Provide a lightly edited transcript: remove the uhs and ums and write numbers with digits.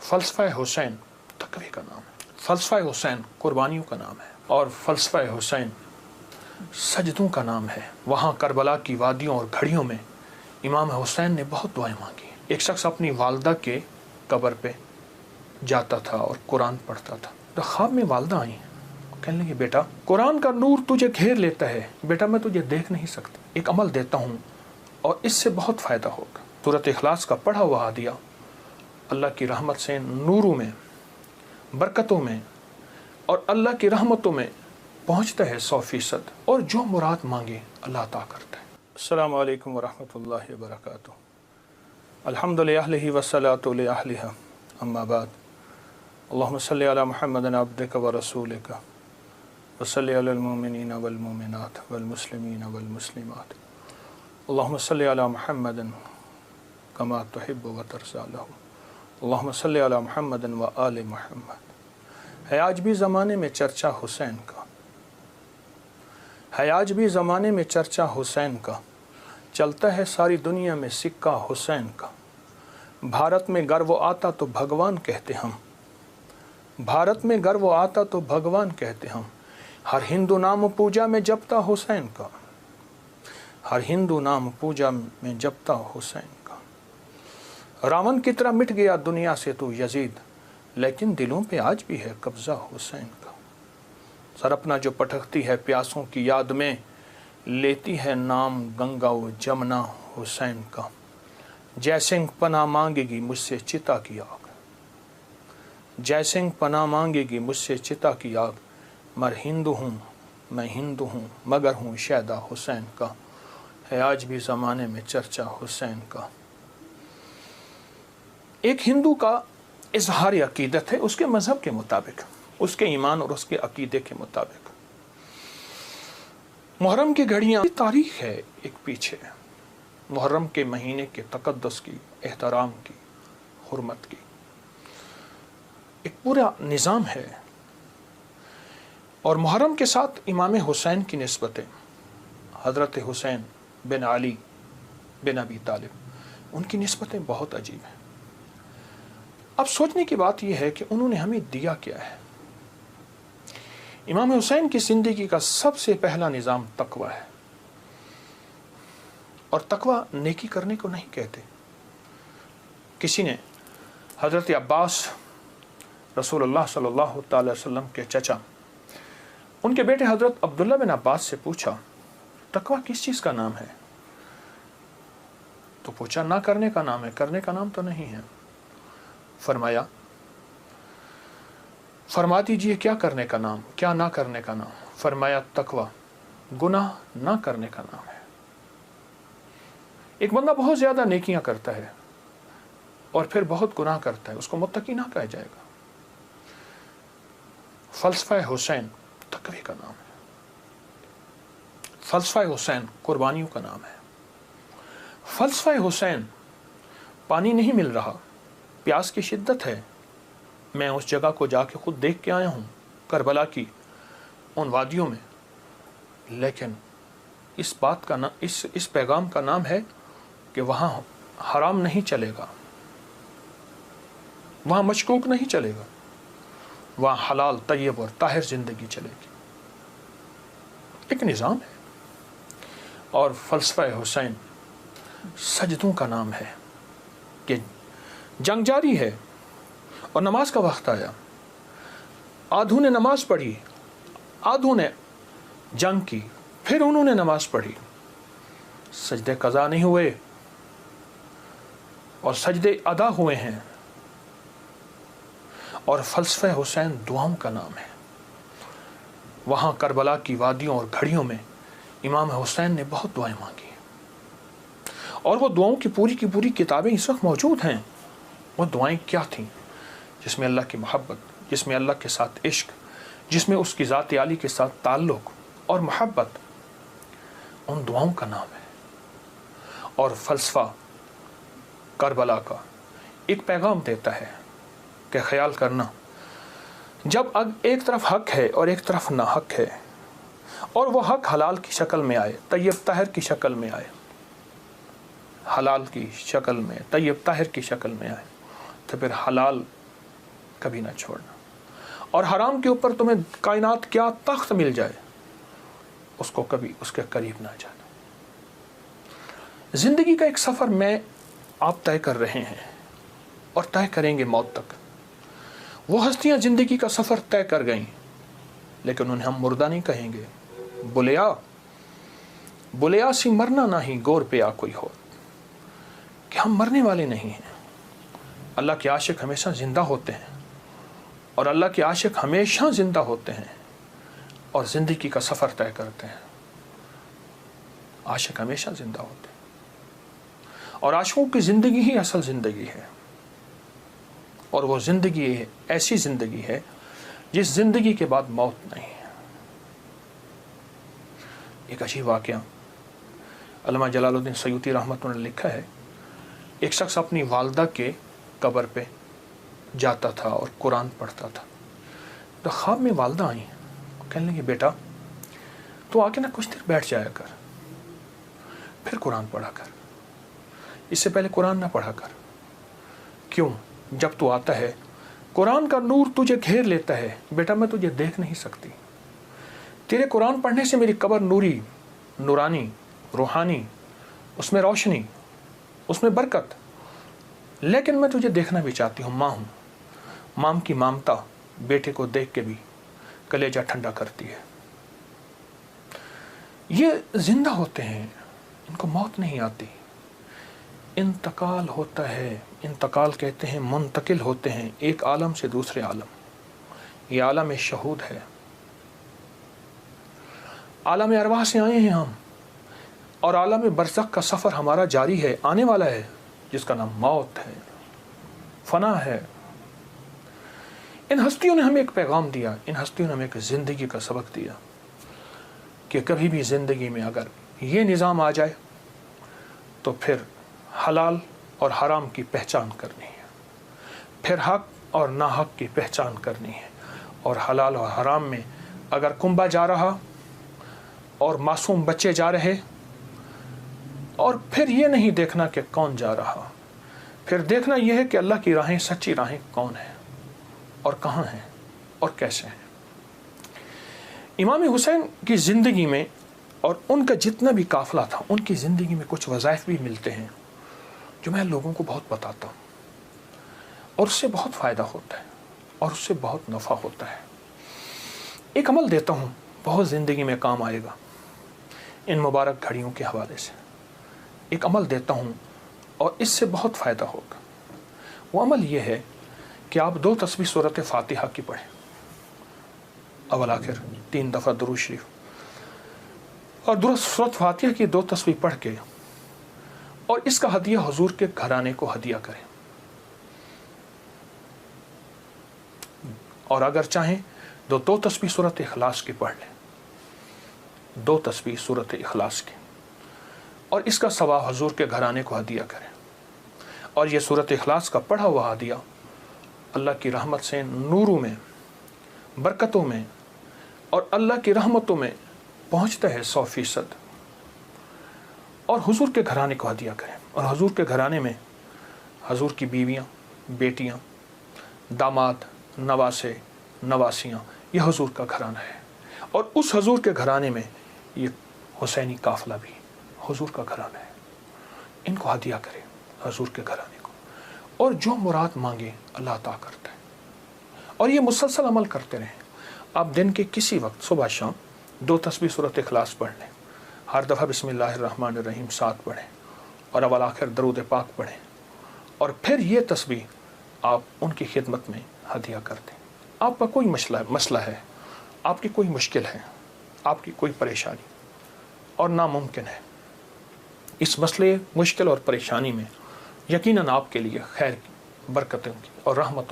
فلسفہ حسین تقوی کا نام ہے، فلسفہ حسین قربانیوں کا نام ہے، اور فلسفہ حسین سجدوں کا نام ہے۔ وہاں کربلا کی وادیوں اور گھڑیوں میں امام حسین نے بہت دعائیں مانگی۔ ایک شخص اپنی والدہ کے قبر پہ جاتا تھا اور قرآن پڑھتا تھا، تو خواب میں والدہ آئیں، کہنے لگی بیٹا قرآن کا نور تجھے گھیر لیتا ہے، بیٹا میں تجھے دیکھ نہیں سکتا، ایک عمل دیتا ہوں اور اس سے بہت فائدہ ہوگا۔ سورۃ اخلاص کا پڑھا ہوا ہدیہ اللہ کی رحمت سے نوروں میں، برکتوں میں اور اللہ کی رحمتوں میں پہنچتا ہے 100%، اور جو مراد مانگے اللہ عطا کرتا ہے۔ السلام علیکم ورحمۃ اللہ وبرکاتہ۔ الحمد للہ والصلاۃ لأہلہا، اما بعد، اللہم صلی علی محمد عبدک ورسولک وصلی علی المؤمنین والمؤمنات والمسلمین والمسلمات، اللہم صلی علی محمد کما تحب وترضی لہم، اللہم صلی علی محمد وآل محمد۔ ہے آج بھی زمانے میں چرچا حسین کا، ہے آج بھی زمانے میں چرچا حسین کا، چلتا ہے ساری دنیا میں سکہ حسین کا۔ بھارت میں گر وہ آتا تو بھگوان کہتے ہم، بھارت میں گر وہ آتا تو بھگوان کہتے ہم، ہر ہندو نام پوجا میں جپتا حسین کا، ہر ہندو نام پوجا میں جپتا حسین کا۔ راون کی طرح مٹ گیا دنیا سے تو یزید، لیکن دلوں پہ آج بھی ہے قبضہ حسین کا۔ سر اپنا جو پٹکتی ہے پیاسوں کی یاد میں، لیتی ہے نام گنگا و جمنا حسین کا۔ جے سنگھ پناہ مانگے گی مجھ سے چتا کی آگ، جے سنگھ پناہ مانگے گی مجھ سے چتا کی آگ، مر ہندو ہوں میں ہندو ہوں مگر ہوں شیدا حسین کا۔ ہے آج بھی زمانے میں چرچا حسین کا۔ ایک ہندو کا اظہار عقیدت ہے اس کے مذہب کے مطابق، اس کے ایمان اور اس کے عقیدے کے مطابق۔ محرم کی گھڑیاں تاریخ ہے ایک پیچھے، محرم کے مہینے کے تقدس کی، احترام کی، حرمت کی ایک پورا نظام ہے، اور محرم کے ساتھ امام حسین کی نسبتیں، حضرت حسین بن علی بن ابی طالب، ان کی نسبتیں بہت عجیب ہیں۔ اب سوچنے کی بات یہ ہے کہ انہوں نے ہمیں دیا کیا ہے۔ امام حسین کی زندگی کا سب سے پہلا نظام تقوی ہے، اور تقوی نیکی کرنے کو نہیں کہتے۔ کسی نے حضرت عباس رسول اللہ صلی اللہ تعالی وسلم کے چچا، ان کے بیٹے حضرت عبداللہ بن عباس سے پوچھا تقوی کس چیز کا نام ہے؟ تو پوچھا نہ کرنے کا نام ہے، کرنے کا نام تو نہیں ہے۔ فرما دیجئے کیا کرنے کا نام، کیا نہ کرنے کا نام؟ فرمایا تقوی گناہ نہ کرنے کا نام ہے۔ ایک بندہ بہت زیادہ نیکیاں کرتا ہے اور پھر بہت گناہ کرتا ہے، اس کو متقی نہ کہا جائے گا۔ فلسفہ حسین تقوی کا نام ہے، فلسفہ حسین قربانیوں کا نام ہے۔ فلسفہ حسین پانی نہیں مل رہا، پیاس کی شدت ہے، میں اس جگہ کو جا کے خود دیکھ کے آیا ہوں، کربلا کی ان وادیوں میں، لیکن اس بات کا اس پیغام کا نام ہے کہ وہاں حرام نہیں چلے گا، وہاں مشکوک نہیں چلے گا، وہاں حلال طیب اور طاہر زندگی چلے گی۔ ایک نظام ہے۔ اور فلسفہ حسین سجدوں کا نام ہے کہ جنگ جاری ہے اور نماز کا وقت آیا، آدھوں نے نماز پڑھی، آدھوں نے جنگ کی، پھر انہوں نے نماز پڑھی، سجدے قضا نہیں ہوئے اور سجدے ادا ہوئے ہیں۔ اور فلسفہ حسین دعاؤں کا نام ہے۔ وہاں کربلا کی وادیوں اور گھڑیوں میں امام حسین نے بہت دعائیں مانگی، اور وہ دعاؤں کی پوری کتابیں اس وقت موجود ہیں۔ وہ دعائیں کیا تھیں؟ جس میں اللہ کی محبت، جس میں اللہ کے ساتھ عشق، جس میں اس کی ذات عالی کے ساتھ تعلق اور محبت، ان دعاؤں کا نام ہے۔ اور فلسفہ کربلا کا ایک پیغام دیتا ہے کہ خیال کرنا، جب ایک طرف حق ہے اور ایک طرف نہ حق ہے، اور وہ حق حلال کی شکل میں آئے، طیب طاہر کی شکل میں آئے، حلال کی شکل میں، طیب طاہر کی شکل میں آئے، تو پھر حلال کبھی نہ چھوڑنا. اور حرام کے اوپر تمہیں کائنات کیا تخت مل جائے اس کو کبھی اس کے قریب نہ جانا. زندگی کا ایک سفر میں آپ طے کر رہے ہیں اور طے کریں گے موت تک. وہ ہستیاں زندگی کا سفر طے کر گئیں لیکن انہیں ہم مردہ نہیں کہیں گے. بلیا سی مرنا نہیں گور پہ آ کوئی ہو, کہ ہم مرنے والے نہیں ہیں. اللہ کے عاشق ہمیشہ زندہ ہوتے ہیں اور اللہ کے عاشق ہمیشہ زندہ ہوتے ہیں اور زندگی کا سفر طے کرتے ہیں. عاشق ہمیشہ زندہ ہوتے ہیں اور عاشقوں کی زندگی ہی اصل زندگی ہے. اور وہ زندگی ایسی زندگی ہے جس زندگی کے بعد موت نہیں ہے. ایک عجیب واقعہ علامہ جلال الدین سیوطی رحمۃ اللہ نے لکھا ہے. ایک شخص اپنی والدہ کے قبر پہ جاتا تھا اور قرآن پڑھتا تھا. تو خواب میں والدہ آئیں, کہنے لگی بیٹا تو آ کے نا کچھ دیر بیٹھ جایا کر, پھر قرآن پڑھا کر, اس سے پہلے قرآن نہ پڑھا کر. کیوں؟ جب تو آتا ہے قرآن کا نور تجھے گھیر لیتا ہے. بیٹا میں تجھے دیکھ نہیں سکتی, تیرے قرآن پڑھنے سے میری قبر نوری, نورانی, روحانی, اس میں روشنی, اس میں برکت. لیکن میں تجھے دیکھنا بھی چاہتی ہوں. ماں ہوں, ماں کی مامتا بیٹے کو دیکھ کے بھی کلیجہ ٹھنڈا کرتی ہے. یہ زندہ ہوتے ہیں, ان کو موت نہیں آتی. انتقال ہوتا ہے, انتقال کہتے ہیں منتقل ہوتے ہیں ایک عالم سے دوسرے عالم. یہ عالم شہود ہے, عالم ارواح سے آئے ہیں ہم, اور عالم برزخ کا سفر ہمارا جاری ہے, آنے والا ہے, جس کا نام موت ہے, فنا ہے. ان ہستیوں نے ہمیں ایک پیغام دیا, ان ہستیوں نے ہمیں ایک زندگی کا سبق دیا کہ کبھی بھی زندگی میں اگر یہ نظام آ جائے تو پھر حلال اور حرام کی پہچان کرنی ہے, پھر حق اور ناحق کی پہچان کرنی ہے. اور حلال اور حرام میں اگر کنبا جا رہا اور معصوم بچے جا رہے, اور پھر یہ نہیں دیکھنا کہ کون جا رہا, پھر دیکھنا یہ ہے کہ اللہ کی راہیں, سچی راہیں کون ہیں اور کہاں ہیں اور کیسے ہیں. امام حسین کی زندگی میں اور ان کا جتنا بھی قافلہ تھا, ان کی زندگی میں کچھ وظائف بھی ملتے ہیں جو میں لوگوں کو بہت بتاتا ہوں, اور اس سے بہت فائدہ ہوتا ہے اور اس سے بہت نفع ہوتا ہے. ایک عمل دیتا ہوں, بہت زندگی میں کام آئے گا. ان مبارک گھڑیوں کے حوالے سے ایک عمل دیتا ہوں اور اس سے بہت فائدہ ہوگا. وہ عمل یہ ہے کہ آپ 2 تسبیح سورۃ فاتحہ کی پڑھیں, اول آخر 3 دفعہ درود شریف, اور سورۃ فاتحہ کی 2 تسبیح پڑھ کے اور اس کا ہدیہ حضور کے گھرانے کو ہدیہ کریں. اور اگر چاہیں تو 2 تسبیح سورۃ اخلاص کی پڑھ لیں, 2 تسبیح سورۃ اخلاص کی, اور اس کا ثواب حضور کے گھرانے کو ہدیہ کریں. اور یہ سورۃ اخلاص کا پڑھا ہوا ہدیہ اللہ کی رحمت سے نوروں میں, برکتوں میں اور اللہ کی رحمتوں میں پہنچتا ہے 100%. اور حضور کے گھرانے کو ہدیہ کریں. اور حضور کے گھرانے میں حضور کی بیویاں, بیٹیاں, داماد, نواسے, نواسیاں, یہ حضور کا گھرانہ ہے. اور اس حضور کے گھرانے میں یہ حسینی قافلہ بھی حضور کا گھرانہ ہے. ان کو ہدیہ کریں حضور کے گھرانے کو, اور جو مراد مانگے اللہ عطا کرتا ہے. اور یہ مسلسل عمل کرتے رہیں. آپ دن کے کسی وقت صبح شام 2 تسبیح سورۃ اخلاص پڑھ لیں, ہر دفعہ بسم اللہ الرحمن الرحیم 7 پڑھیں, اور اول آخر درود پاک پڑھیں, اور پھر یہ تسبیح آپ ان کی خدمت میں ہدیہ کر دیں. آپ کا کوئی مسئلہ ہے, آپ کی کوئی مشکل ہے, آپ کی کوئی پریشانی اور ناممکن ہے, اس مسئلے, مشکل اور پریشانی میں یقیناً آپ کے لیے خیر کی, برکتوں کی اور رحمتوں